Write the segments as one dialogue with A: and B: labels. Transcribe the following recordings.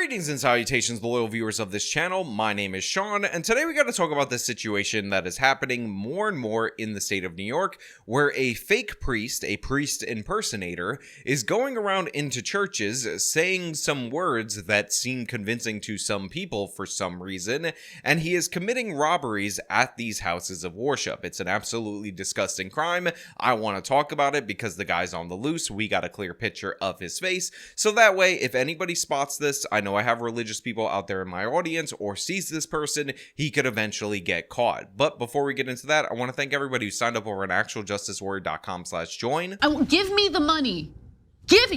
A: Greetings and salutations, loyal viewers of this channel. My name is Sean, and today we got to talk about this situation that is happening more and more in the state of New York, where a fake priest, a priest impersonator, is going around into churches saying some words that seem convincing to some people for some reason, and he is committing robberies at these houses of worship. It's an absolutely disgusting crime. I want to talk about it because the guy's on the loose. We got a clear picture of his face, so that way, if anybody spots this, I know I have religious people out there in my audience, or sees this person, he could eventually get caught. But before we get into that, I want to thank everybody who signed up over at actualjusticewarrior.com/join.
B: Give me the money. Give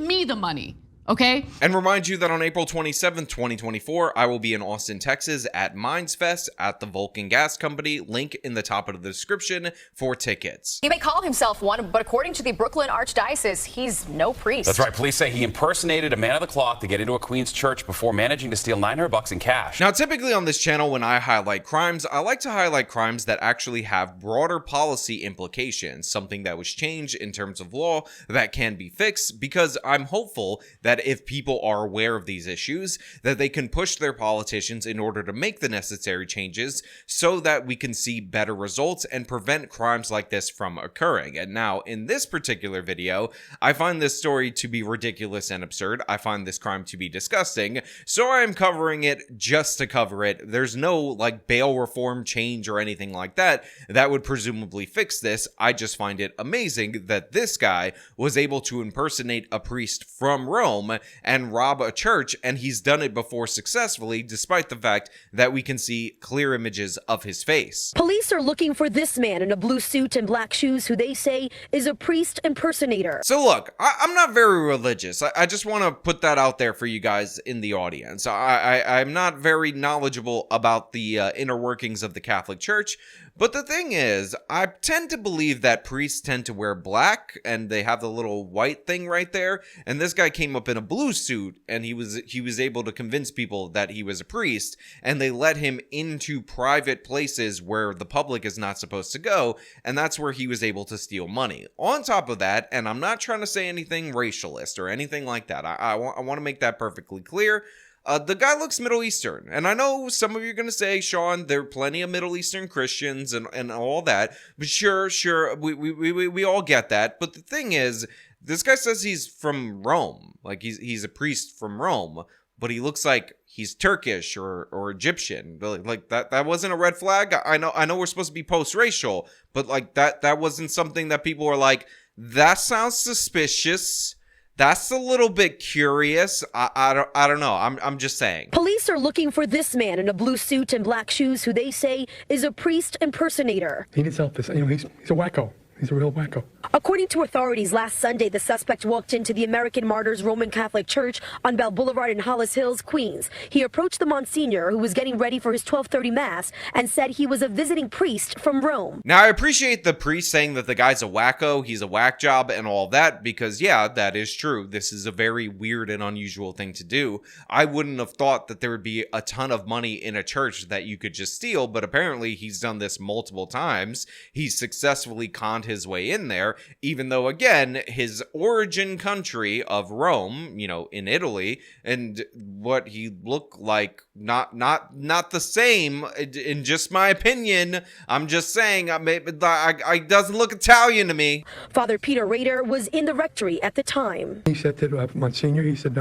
B: me the money. Okay?
A: And remind you that on April 27th, 2024, I will be in Austin, Texas at Minds Fest at the Vulcan Gas Company. Link in the top of the description for tickets.
C: He may call himself one, but according to the Brooklyn Archdiocese, he's no priest.
D: That's right. Police say he impersonated a man of the cloth to get into a Queens church before managing to steal $900 in cash.
A: Now, typically on this channel, when I highlight crimes, I like to highlight crimes that actually have broader policy implications, something that was changed in terms of law that can be fixed, because I'm hopeful that if people are aware of these issues, that they can push their politicians in order to make the necessary changes so that we can see better results and prevent crimes like this from occurring. And now, in this particular video, I find this story to be ridiculous and absurd. I find this crime to be disgusting, so I am covering it just to cover it. There's no, like, bail reform change or anything like that that would presumably fix this. I just find it amazing that this guy was able to impersonate a priest from Rome and rob a church, and he's done it before successfully, despite the fact that we can see clear images of his face.
E: Police are looking for this man in a blue suit and black shoes who they say is a priest impersonator.
A: So look, I'm not very religious. I just want to put that out there for you guys in the audience. I'm not very knowledgeable about the inner workings of the Catholic Church, but the thing is, I tend to believe that priests tend to wear black, and they have the little white thing right there, and this guy came up in a blue suit, and he was able to convince people that he was a priest, and they let him into private places where the public is not supposed to go, and that's where he was able to steal money. On top of that, and I'm not trying to say anything racialist or anything like that, I want to make that perfectly clear, the guy looks Middle Eastern, and I know some of you are going to say, Sean, there are plenty of Middle Eastern Christians and all that, but sure, we all get that, but the thing is, this guy says he's from Rome, like he's a priest from Rome, but he looks like he's Turkish or Egyptian. Like that wasn't a red flag. I know we're supposed to be post-racial, but like that wasn't something that people were like, that sounds suspicious. That's a little bit curious. I don't know. I'm just saying.
E: Police are looking for this man in a blue suit and black shoes who they say is a priest impersonator.
F: He needs help. He's a wacko. He's a real wacko.
E: According to authorities, last Sunday, the suspect walked into the American Martyrs Roman Catholic Church on Bell Boulevard in Hollis Hills, Queens. He approached the Monsignor, who was getting ready for his 12:30 Mass, and said he was a visiting priest from Rome.
A: Now, I appreciate the priest saying that the guy's a wacko, he's a whack job, and all that, because, yeah, that is true. This is a very weird and unusual thing to do. I wouldn't have thought that there would be a ton of money in a church that you could just steal, but apparently he's done this multiple times. He's successfully conned his way in there, even though, again, his origin country of Rome, you know, in Italy, and what he looked like, not the same, in just my opinion. I'm just saying, I doesn't look Italian to me.
E: Father Peter Rader was in the rectory at the time.
F: He said to Monsignor, he said,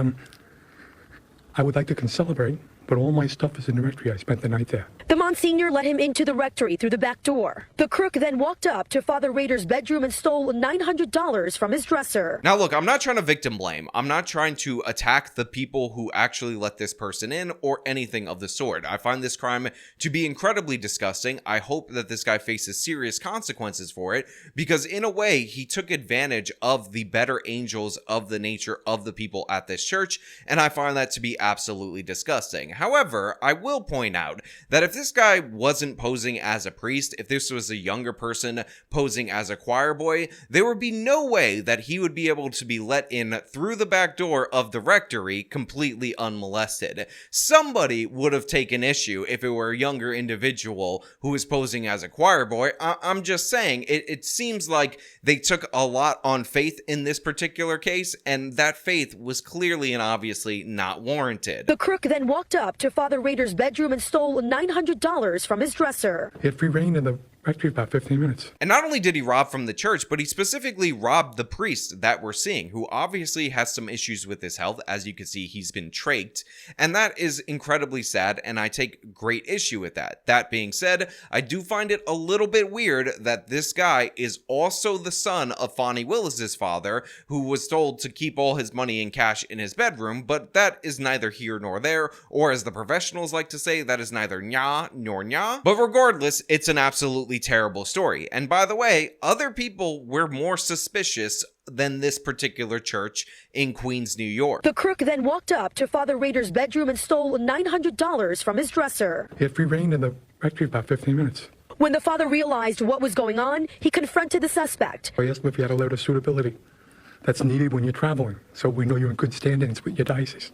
F: I would like to celebrate, but all my stuff is in the rectory. I spent the night there.
E: The Monsignor let him into the rectory through the back door. The crook then walked up to Father Rader's bedroom and stole $900 from his dresser.
A: Now look, I'm not trying to victim blame. I'm not trying to attack the people who actually let this person in or anything of the sort. I find this crime to be incredibly disgusting. I hope that this guy faces serious consequences for it, because in a way, he took advantage of the better angels of the nature of the people at this church, and I find that to be absolutely disgusting. However, I will point out that if this guy guy wasn't posing as a priest, if this was a younger person posing as a choir boy, there would be no way that he would be able to be let in through the back door of the rectory completely unmolested. Somebody would have taken issue if it were a younger individual who was posing as a choir boy. I'm just saying, it seems like they took a lot on faith in this particular case, and that faith was clearly and obviously not warranted.
E: The crook then walked up to Father Rader's bedroom and stole $900 from his dresser.
F: He had free reign in the rectory about 15 minutes.
A: And not only did he rob from the church, but he specifically robbed the priest that we're seeing, who obviously has some issues with his health. As you can see, he's been trached, and that is incredibly sad, and I take great issue with that. That being said, I do find it a little bit weird that this guy is also the son of Fonnie Willis's father, who was told to keep all his money in cash in his bedroom, but that is neither here nor there, or as the professionals like to say, that is neither nya nor nya. But regardless, it's an absolutely terrible story. And by the way, other people were more suspicious than this particular church in Queens, New York.
E: The crook then walked up to Father Rader's bedroom and stole $900 from his dresser.
F: He had free reign in the rectory about 15 minutes.
E: When the father realized what was going on, he confronted the suspect.
F: I asked him if he had a letter of suitability that's needed when you're traveling, so we know you're in good standings with your diocese.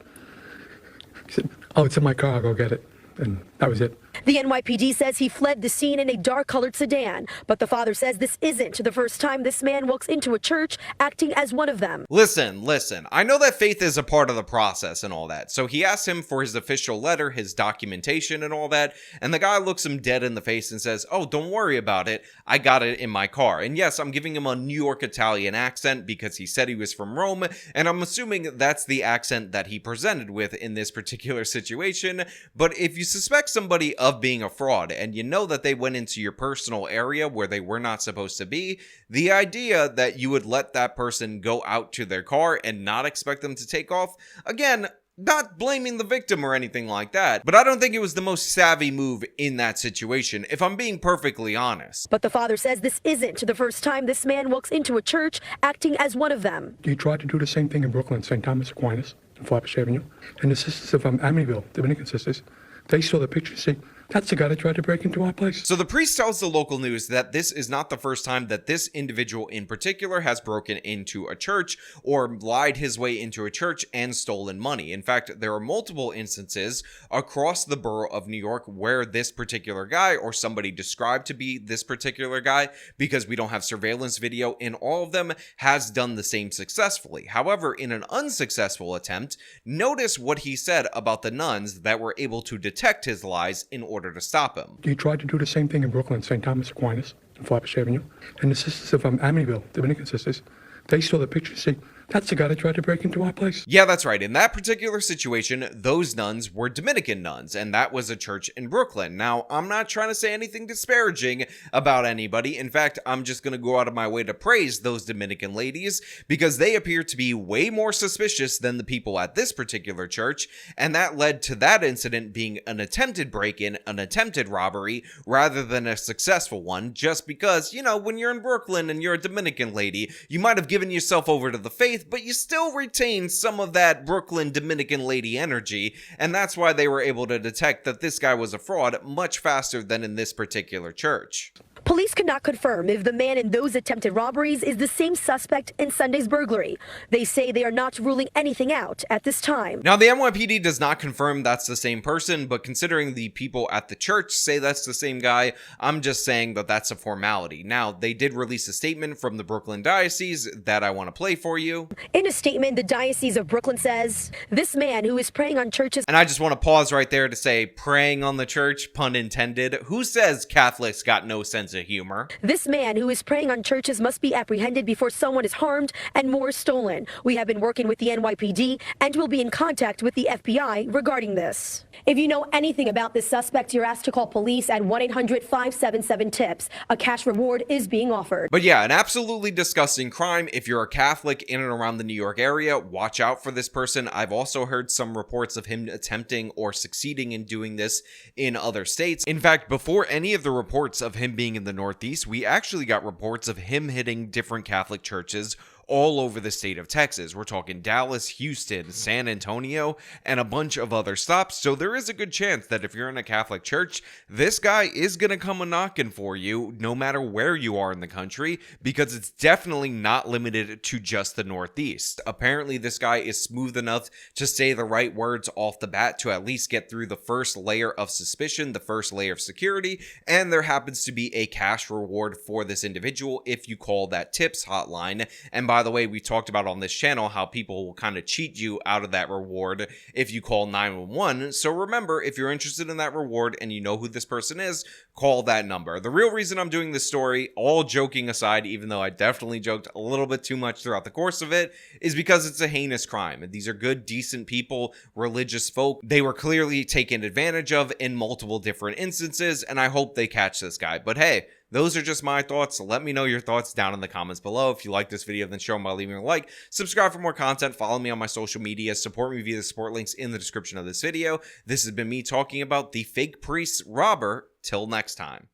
F: He said, "Oh, it's in my car, I'll go get it." And that was it.
E: The NYPD says he fled the scene in a dark-colored sedan, but the father says this isn't the first time this man walks into a church acting as one of them.
A: Listen, I know that faith is a part of the process and all that, so he asks him for his official letter, his documentation and all that, and the guy looks him dead in the face and says, "Oh, don't worry about it, I got it in my car." And yes, I'm giving him a New York Italian accent because he said he was from Rome, and I'm assuming that's the accent that he presented with in this particular situation. But if you suspect somebody of being a fraud and you know that they went into your personal area where they were not supposed to be, the idea that you would let that person go out to their car and not expect them to take off, again, not blaming the victim or anything like that, but I don't think it was the most savvy move in that situation, if I'm being perfectly honest.
E: But the father says this isn't the first time this man walks into a church acting as one of them.
F: He tried to do the same thing in Brooklyn, St. Thomas Aquinas, and Flatbush Avenue. And the sisters of Amityville, Dominican sisters, they saw the picture and say, "That's the guy that tried to break into our place."
A: So the priest tells the local news that this is not the first time that this individual in particular has broken into a church or lied his way into a church and stolen money. In fact, there are multiple instances across the borough of New York where this particular guy or somebody described to be this particular guy, because we don't have surveillance video in all of them, has done the same successfully. However, in an unsuccessful attempt, notice what he said about the nuns that were able to detect his lies in order to stop him.
F: He tried to do the same thing in Brooklyn, St. Thomas Aquinas, and Flatbush Avenue. And the sisters of Amityville, Dominican sisters, they saw the picture and say, "That's the guy that tried to break into our place."
A: Yeah, that's right. In that particular situation, those nuns were Dominican nuns, and that was a church in Brooklyn. Now, I'm not trying to say anything disparaging about anybody. In fact, I'm just going to go out of my way to praise those Dominican ladies because they appear to be way more suspicious than the people at this particular church, and that led to that incident being an attempted break-in, an attempted robbery, rather than a successful one, just because, you know, when you're in Brooklyn and you're a Dominican lady, you might have given yourself over to the faith, but you still retain some of that Brooklyn Dominican lady energy, and that's why they were able to detect that this guy was a fraud much faster than in this particular church.
E: Police could not confirm if the man in those attempted robberies is the same suspect in Sunday's burglary. They say they are not ruling anything out at this time.
A: Now, the NYPD does not confirm that's the same person, but considering the people at the church say that's the same guy, I'm just saying that that's a formality. Now, they did release a statement from the Brooklyn Diocese that I want to play for you.
E: In a statement, the Diocese of Brooklyn says, "This man who is preying on churches..."
A: And I just want to pause right there to say, preying on the church, pun intended. Who says Catholics got no sense of humor?
E: "This man who is preying on churches must be apprehended before someone is harmed and more is stolen. We have been working with the NYPD and will be in contact with the FBI regarding this." If you know anything about this suspect, you're asked to call police at 1-800-577-TIPS. A cash reward is being offered.
A: But yeah, an absolutely disgusting crime. If you're a Catholic in and around the New York area, watch out for this person. I've also heard some reports of him attempting or succeeding in doing this in other states. In fact, before any of the reports of him being in the Northeast, we actually got reports of him hitting different Catholic churches all over the state of Texas. We're talking Dallas, Houston, San Antonio, and a bunch of other stops. So there is a good chance that if you're in a Catholic church, this guy is going to come a knocking for you no matter where you are in the country, because it's definitely not limited to just the Northeast. Apparently, this guy is smooth enough to say the right words off the bat to at least get through the first layer of suspicion, the first layer of security, and there happens to be a cash reward for this individual if you call that tips hotline. And by the way, we talked about on this channel how people will kind of cheat you out of that reward if you call 911. So remember, if you're interested in that reward and you know who this person is, call that number. The real reason I'm doing this story, all joking aside, even though I definitely joked a little bit too much throughout the course of it, is because it's a heinous crime. These are good, decent people, religious folk. They were clearly taken advantage of in multiple different instances, and I hope they catch this guy. But hey, those are just my thoughts. Let me know your thoughts down in the comments below. If you like this video, then show them by leaving a like. Subscribe for more content. Follow me on my social media. Support me via the support links in the description of this video. This has been me talking about the fake priest robber. Till next time.